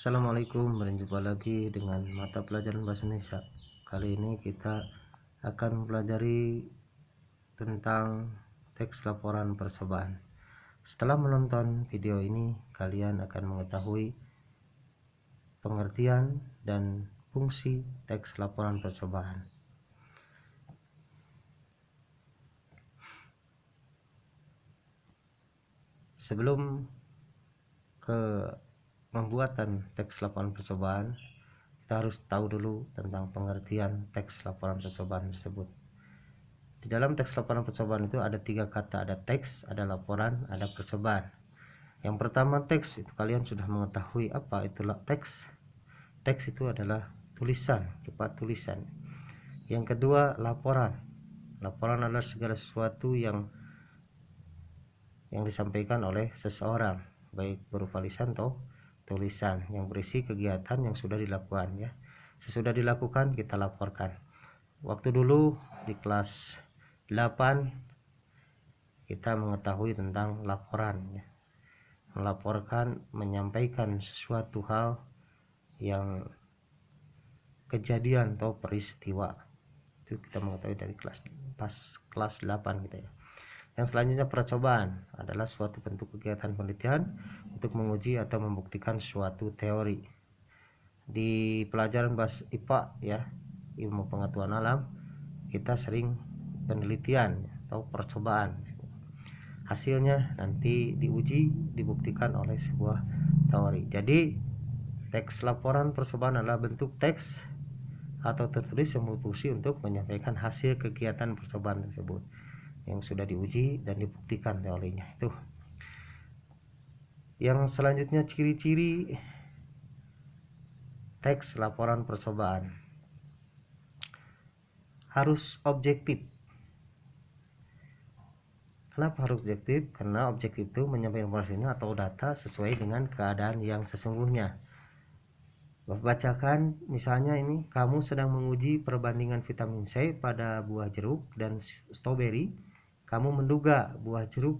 Assalamualaikum, berjumpa lagi dengan mata pelajaran bahasa Indonesia. Kali ini kita akan mempelajari tentang teks laporan percobaan. Setelah menonton video ini, kalian akan mengetahui pengertian dan fungsi teks laporan percobaan. Sebelum ke pembuatan teks laporan percobaan, kita harus tahu dulu tentang pengertian teks laporan percobaan tersebut. Di dalam teks laporan percobaan itu ada 3 kata, ada teks, ada laporan, ada percobaan. Yang pertama teks, itu kalian sudah mengetahui apa itulah teks. Teks itu adalah tulisan, berupa tulisan. Yang kedua laporan. Laporan adalah segala sesuatu yang disampaikan oleh seseorang, baik berupa lisan atau tulisan, yang berisi kegiatan yang sudah dilakukan ya. Sesudah dilakukan kita laporkan. Waktu dulu di kelas 8 kita mengetahui tentang laporan ya. Melaporkan, menyampaikan sesuatu hal yang kejadian atau peristiwa. Itu kita mengetahui dari kelas 8 gitu ya. Yang selanjutnya percobaan adalah suatu bentuk kegiatan penelitian untuk menguji atau membuktikan suatu teori. Di pelajaran bahasa IPA ya, ilmu pengetahuan alam, kita sering penelitian atau percobaan. Hasilnya nanti diuji, dibuktikan oleh sebuah teori. Jadi teks laporan percobaan adalah bentuk teks atau tertulis yang berfungsi untuk menyampaikan hasil kegiatan percobaan tersebut yang sudah diuji dan dibuktikan teorinya. Itu. Yang selanjutnya ciri-ciri teks laporan percobaan. Harus objektif. Kenapa harus objektif? Karena objektif itu menyampaikan informasinya atau data sesuai dengan keadaan yang sesungguhnya. Bacakan misalnya ini, kamu sedang menguji perbandingan vitamin C pada buah jeruk dan stroberi. Kamu menduga buah jeruk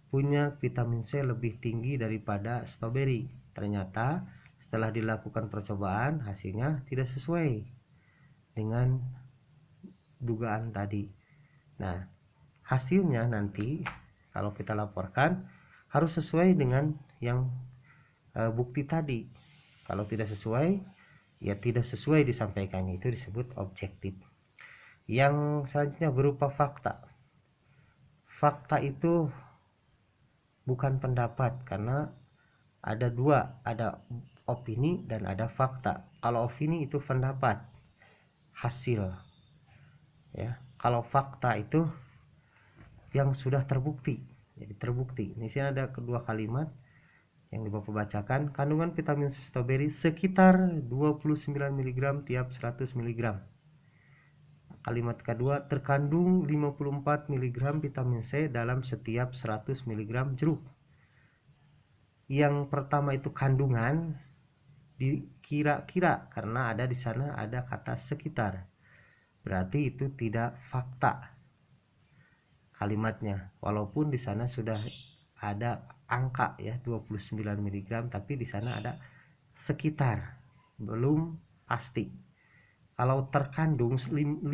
punya vitamin C lebih tinggi daripada stroberi. Ternyata setelah dilakukan percobaan hasilnya tidak sesuai dengan dugaan tadi. Nah, hasilnya nanti kalau kita laporkan harus sesuai dengan yang bukti tadi. Kalau tidak sesuai, ya tidak sesuai disampaikannya, itu disebut objektif. Yang selanjutnya berupa fakta. Fakta itu bukan pendapat, karena ada dua, ada opini dan ada fakta. Kalau opini itu pendapat, hasil ya. Kalau fakta itu yang sudah terbukti. Jadi terbukti. Di sini ada kedua kalimat yang Bapak bacakan. Kandungan vitamin C stroberi sekitar 29 mg tiap 100 mg. Kalimat kedua, terkandung 54 mg vitamin C dalam setiap 100 mg jeruk. Yang pertama itu kandungan dikira-kira karena ada di sana ada kata sekitar. Berarti itu tidak fakta kalimatnya. Walaupun di sana sudah ada angka ya 29 mg, tapi di sana ada sekitar, belum pasti. Kalau terkandung 54,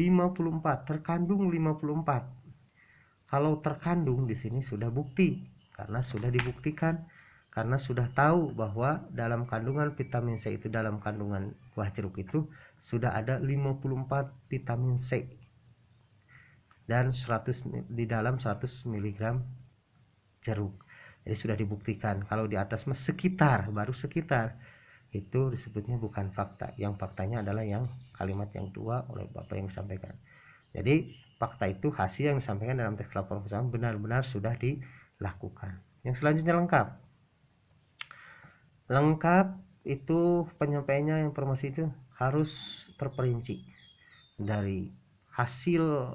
terkandung 54. Kalau terkandung di sini sudah bukti, karena sudah dibuktikan, karena sudah tahu bahwa dalam kandungan vitamin C itu, dalam kandungan buah jeruk itu sudah ada 54 vitamin C dan 100 di dalam 100 mg jeruk. Jadi sudah dibuktikan. Kalau di atas sekitar, baru sekitar, itu disebutnya bukan fakta. Yang faktanya adalah yang kalimat yang dua oleh Bapak yang disampaikan. Jadi fakta itu hasil yang disampaikan dalam teks laporan percobaan benar-benar sudah dilakukan. Yang selanjutnya lengkap. Lengkap itu penyampaiannya, informasi itu harus terperinci dari hasil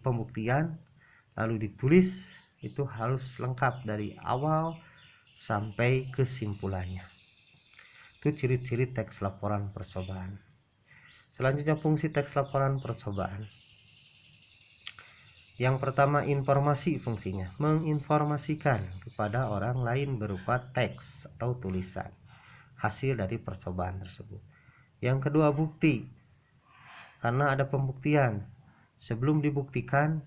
pembuktian, lalu ditulis, itu harus lengkap dari awal sampai kesimpulannya. Itu ciri-ciri teks laporan percobaan. Selanjutnya fungsi teks laporan percobaan. Yang pertama informasi fungsinya, menginformasikan kepada orang lain berupa teks atau tulisan. hasil dari percobaan tersebut. Yang kedua, bukti. Karena ada pembuktian. Sebelum dibuktikan,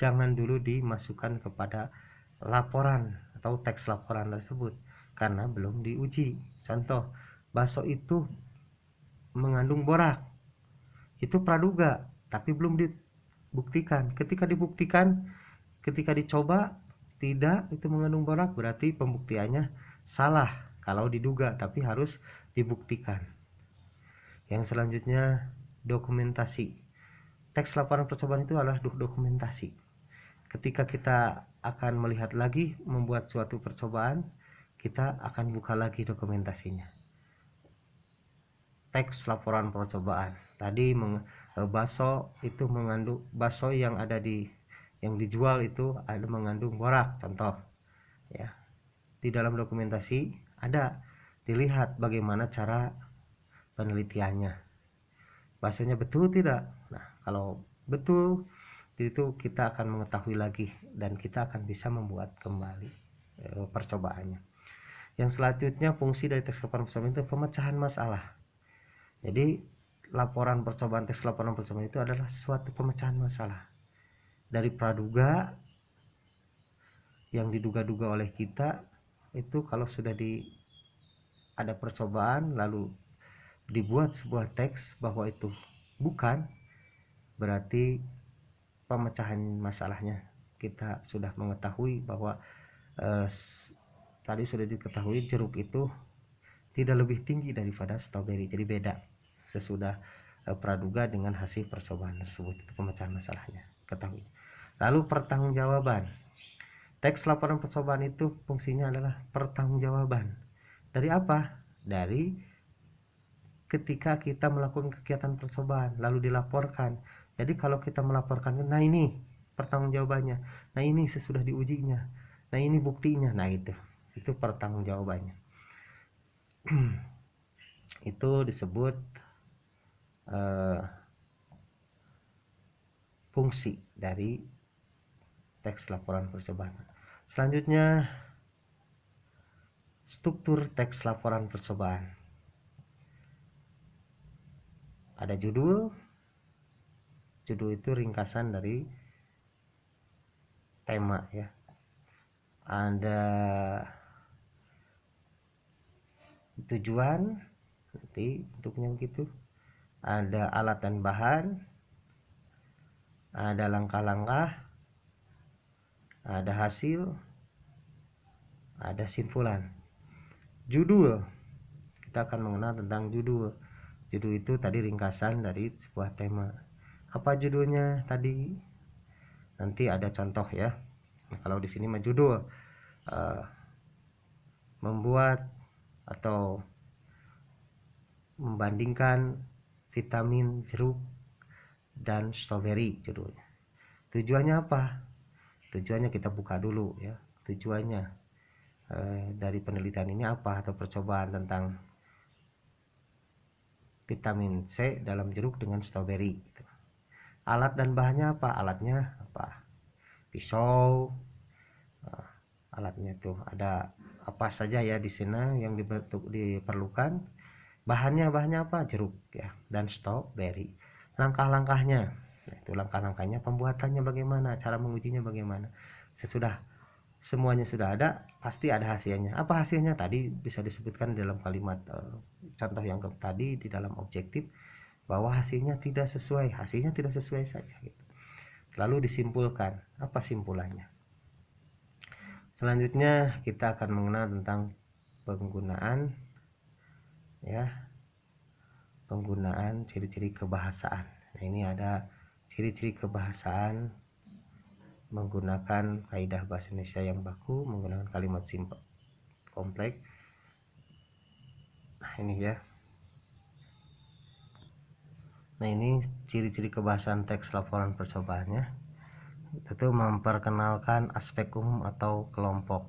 jangan dulu dimasukkan kepada laporan atau teks laporan tersebut karena belum diuji. Contoh, bakso itu mengandung borak. Itu praduga, tapi belum dibuktikan. Ketika dibuktikan, ketika dicoba tidak itu mengandung borak, berarti pembuktiannya salah kalau diduga, tapi harus dibuktikan. Yang selanjutnya, dokumentasi. Teks laporan percobaan itu adalah dokumentasi. Ketika kita akan melihat lagi membuat suatu percobaan, kita akan buka lagi dokumentasinya. Teks laporan percobaan. Tadi bakso itu mengandung, bakso yang dijual itu ada mengandung borak, contoh ya. Di dalam dokumentasi ada dilihat bagaimana cara penelitiannya, baksonya betul tidak. Nah, kalau betul itu kita akan mengetahui lagi dan kita akan bisa membuat kembali percobaannya. Yang selanjutnya, fungsi dari teks laporan percobaan itu pemecahan masalah. Jadi laporan percobaan, teks laporan percobaan itu adalah suatu pemecahan masalah dari praduga yang diduga-duga oleh kita. Itu kalau sudah ada percobaan lalu dibuat sebuah teks bahwa itu bukan, berarti pemecahan masalahnya kita sudah mengetahui bahwa tadi sudah diketahui jeruk itu tidak lebih tinggi daripada stroberi, jadi beda sesudah praduga dengan hasil percobaan tersebut. Itu pemecahan masalahnya, ketahui. Lalu pertanggungjawaban. Teks laporan percobaan itu fungsinya adalah pertanggungjawaban. Dari apa? Dari ketika kita melakukan kegiatan percobaan lalu dilaporkan. Jadi kalau kita melaporkan, nah ini pertanggungjawabannya, nah ini sesudah diujinya, nah ini buktinya, nah itu pertanggungjawabannya. Itu disebut fungsi dari teks laporan percobaan. Selanjutnya, struktur teks laporan percobaan. Ada judul. Judul itu ringkasan dari tema ya. Ada tujuan, nanti bentuknya begitu. Ada alat dan bahan, ada langkah-langkah, ada hasil, ada simpulan. Judul, kita akan mengenal tentang judul. Judul itu tadi ringkasan dari sebuah tema. Apa judulnya tadi? Nanti ada contoh ya. Nah, kalau di sini mah judul membuat atau membandingkan vitamin jeruk dan stroberi judulnya. Tujuannya apa? Tujuannya kita buka dulu ya. Tujuannya dari penelitian ini apa, atau percobaan tentang vitamin C dalam jeruk dengan stroberi. Alat dan bahannya apa? Alatnya apa? Pisau. Alatnya tuh ada apa saja ya di sini yang diperlukan. Bahannya apa? Jeruk ya dan stroberi. Langkah-langkahnya, itu langkah-langkahnya, pembuatannya bagaimana, cara mengujinya bagaimana. Sesudah semuanya sudah ada, pasti ada hasilnya. Apa hasilnya? Tadi bisa disebutkan dalam kalimat contoh yang tadi di dalam objektif, bahwa hasilnya tidak sesuai saja gitu. Lalu disimpulkan, apa simpulannya. Selanjutnya kita akan mengenal tentang penggunaan ciri-ciri kebahasaan. Nah, ini ada ciri-ciri kebahasaan menggunakan kaidah bahasa Indonesia yang baku, menggunakan kalimat simple kompleks. Nah, ini ya. Nah, ini ciri-ciri kebahasaan teks laporan percobaannya. Itu memperkenalkan aspek umum atau kelompok.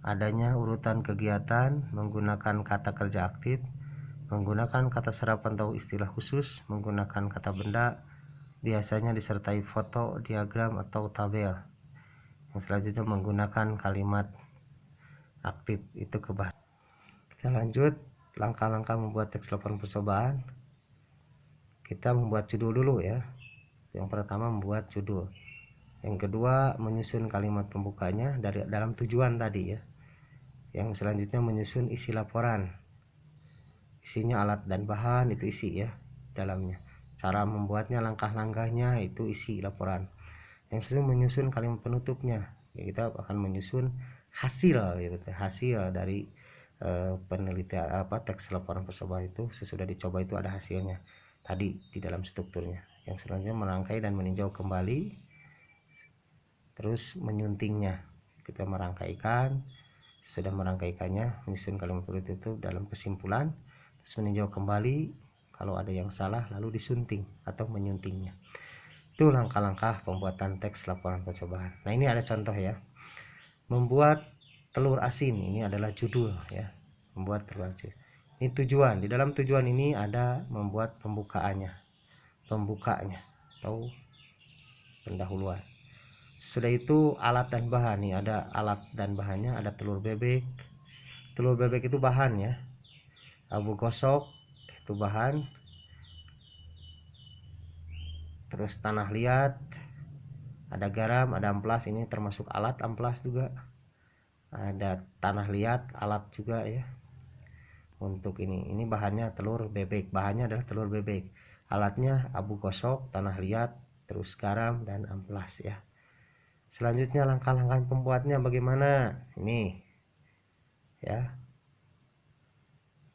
Adanya urutan kegiatan, menggunakan kata kerja aktif, menggunakan kata serapan atau istilah khusus, menggunakan kata benda, biasanya disertai foto, diagram, atau tabel. Yang selanjutnya menggunakan kalimat aktif, itu kebahasaan. Kita lanjut langkah-langkah membuat teks laporan percobaan. Kita membuat judul dulu ya. Yang pertama membuat judul. Yang kedua menyusun kalimat pembukanya dari dalam tujuan tadi ya. Yang selanjutnya menyusun isi laporan. Isinya alat dan bahan itu isi ya dalamnya. Cara membuatnya, langkah-langkahnya itu isi laporan. Yang selanjutnya menyusun kalimat penutupnya. Ya, kita akan menyusun hasil gitu, hasil dari penelitian teks laporan percobaan itu. Sesudah dicoba itu ada hasilnya tadi di dalam strukturnya. Yang selanjutnya merangkai dan meninjau kembali, terus menyuntingnya. Kita merangkaikan, sudah merangkaikannya, menyusun kalimat penutup itu dalam kesimpulan, terus meninjau kembali kalau ada yang salah lalu disunting atau menyuntingnya. Itu langkah-langkah pembuatan teks laporan percobaan. Nah, ini ada contoh ya. Membuat telur asin, ini adalah judul ya. Membuat telur asin. Ini tujuan. Di dalam tujuan ini ada membuat pembukanya atau pendahuluan. Sudah itu alat dan bahan. Nih ada alat dan bahannya, ada telur bebek. Telur bebek itu bahan ya. Abu gosok itu bahan. Terus tanah liat, ada garam, ada amplas, ini termasuk alat, amplas juga. Ada tanah liat, alat juga ya. Untuk ini bahannya telur bebek, bahannya adalah telur bebek. Alatnya abu gosok, tanah liat, terus garam dan amplas ya. Selanjutnya langkah-langkah pembuatnya bagaimana? Ini ya.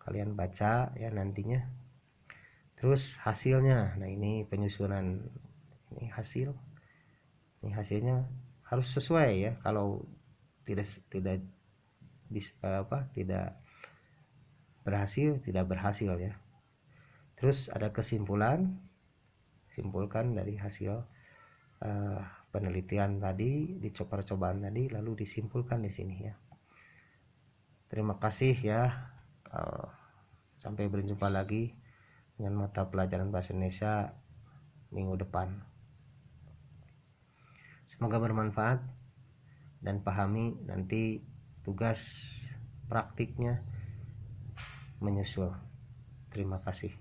Kalian baca ya nantinya. Terus hasilnya. Nah, ini penyusunan, ini hasil. Ini hasilnya harus sesuai ya. Kalau tidak bisa tidak berhasil, tidak berhasil ya. Terus ada kesimpulan, simpulkan dari hasil penelitian tadi, di percobaan tadi, lalu disimpulkan di sini ya. Terima kasih ya. Sampai berjumpa lagi dengan mata pelajaran bahasa Indonesia minggu depan. Semoga bermanfaat dan pahami nanti tugas praktiknya menyusul. Terima kasih.